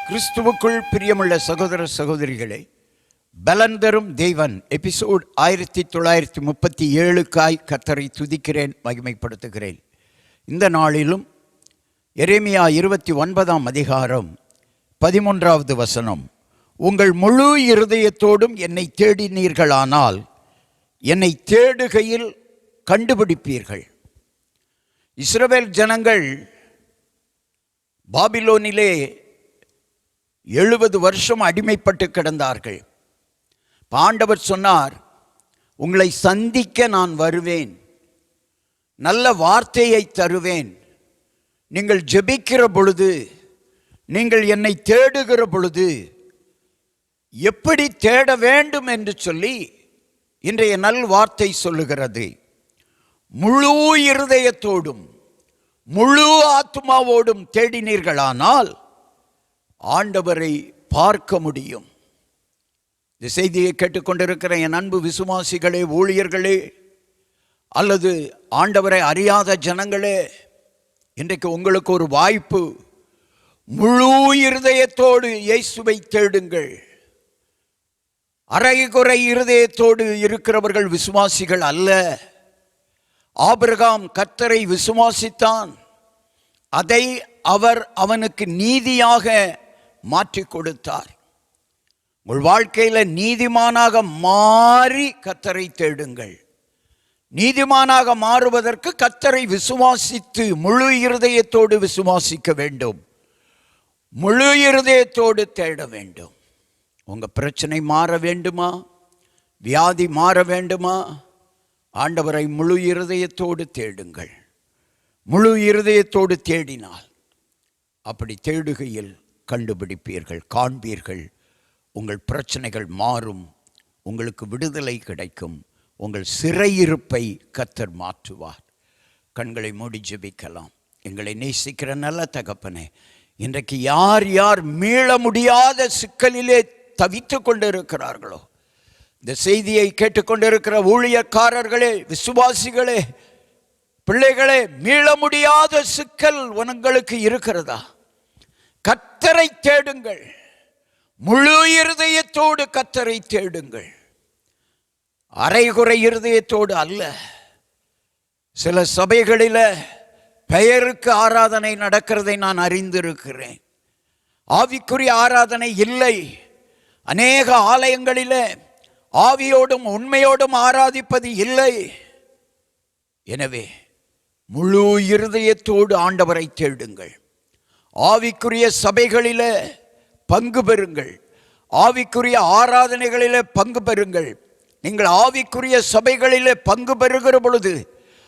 கிறிஸ்துவுக்குள் பிரியமுள்ள சகோதர சகோதரிகளே, பலன் தரும் தேவன் எபிசோட் 1937க்காய் கர்த்தரை துதிக்கிறேன், மகிமைப்படுத்துகிறேன். இந்த நாளிலும் எரேமியா 29ஆம் அதிகாரம் 13வது வசனம், உங்கள் முழு இருதயத்தோடும் என்னை தேடினீர்களானால் என்னை தேடுகையில் கண்டுபிடிப்பீர்கள். இஸ்ரவேல் ஜனங்கள் பாபிலோனிலே 70 வருஷம் அடிமைப்பட்டு கிடந்தார்கள். ஆண்டவர் சொன்னார், உங்களை சந்திக்க நான் வருவேன், நல்ல வார்த்தையை தருவேன். நீங்கள் ஜெபிக்கிற பொழுது, நீங்கள் என்னை தேடுகிற பொழுது எப்படி தேட வேண்டும் என்று சொல்லி இன்றைய நல் வார்த்தை சொல்லுகிறது. முழு இருதயத்தோடும் முழு ஆத்மாவோடும் தேடினீர்களானால் ஆண்டவரை பார்க்க முடியும். இந்த செய்தியை கேட்டுக்கொண்டிருக்கிற என் அன்பு விசுவாசிகளே, ஊழியர்களே, அல்லது ஆண்டவரை அறியாத ஜனங்களே, இன்றைக்கு உங்களுக்கு ஒரு வாய்ப்பு. முழு இருதயத்தோடு இயேசுவை தேடுங்கள். அரைகுறை இருதயத்தோடு இருக்கிறவர்கள் விசுவாசிகள் அல்ல. ஆபிரகாம் கர்த்தரை விசுவாசித்தான், அதை அவர் அவனுக்கு நீதியாக மாற்றி கொடுத்தார். உங்கள் வாழ்க்கையில் நீதிமானாக மாறி கர்த்தரை தேடுங்கள். நீதிமானாக மாறுவதற்கு கர்த்தரை விசுவாசித்து முழு இருதயத்தோடு விசுவாசிக்க வேண்டும், முழு இருதயத்தோடு தேட வேண்டும். உங்கள் பிரச்சனை மாற வேண்டுமா? வியாதி மாற வேண்டுமா? ஆண்டவரை முழு இருதயத்தோடு தேடுங்கள். முழு இருதயத்தோடு தேடினால், அப்படி தேடுகையில் கண்டுபிடிப்பீர்கள், காண்பீர்கள். உங்கள் பிரச்சனைகள் மாறும், உங்களுக்கு விடுதலை கிடைக்கும், உங்கள் சிறையிருப்பை கர்த்தர் மாற்றுவார். கண்களை மூடி ஜெபிக்கலாம். எங்களை நேசிக்கிற நல்ல தகப்பனே, இன்றைக்கு யார் யார் மீள முடியாத சிக்கலிலே தவித்து கொண்டு இருக்கிறார்களோ, இந்த செய்தியை கேட்டுக்கொண்டிருக்கிற ஊழியக்காரர்களே, விசுவாசிகளே, பிள்ளைகளே, மீள முடியாத சிக்கல் உங்களுக்கு இருக்கிறதா? கர்த்தரை தேடுங்கள். முழு இருதயத்தோடு கர்த்தரை தேடுங்கள். அரைகுறை இருதயத்தோடு அல்ல. சில சபைகளில் பெயருக்கு ஆராதனை நடக்கிறதை நான் அறிந்திருக்கிறேன். ஆவிக்குரிய ஆராதனை இல்லை. அநேக ஆலயங்களில் ஆவியோடும் உண்மையோடும் ஆராதிப்பது இல்லை. எனவே முழு இருதயத்தோடு ஆண்டவரை தேடுங்கள். ஆவிக்குரிய சபைகளில் பங்கு பெறுங்கள். ஆவிக்குரிய ஆராதனைகளில் பங்கு பெறுங்கள். நீங்கள் ஆவிக்குரிய சபைகளில் பங்கு பெறுகிற பொழுது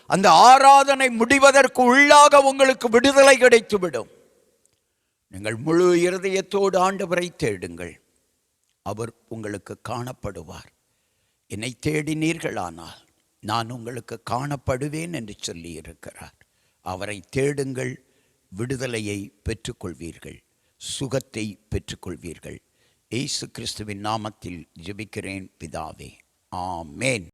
அந்த ஆராதனை முடிவதற்கு உள்ளாக உங்களுக்கு விடுதலை கிடைத்துவிடும். நீங்கள் முழு இருதயத்தோடு ஆண்டவரை தேடுங்கள், அவர் உங்களுக்கு காணப்படுவார். என்னை தேடினீர்களானால் நான் உங்களுக்கு காணப்படுவேன் என்று சொல்லி இருக்கிறார். அவரை தேடுங்கள், விடுதலையை பெற்றுக்கொள்வீர்கள், சுகத்தை பெற்றுக்கொள்வீர்கள். இயேசு கிறிஸ்துவின் நாமத்தில் ஜெபிக்கிறேன் பிதாவே, ஆமேன்.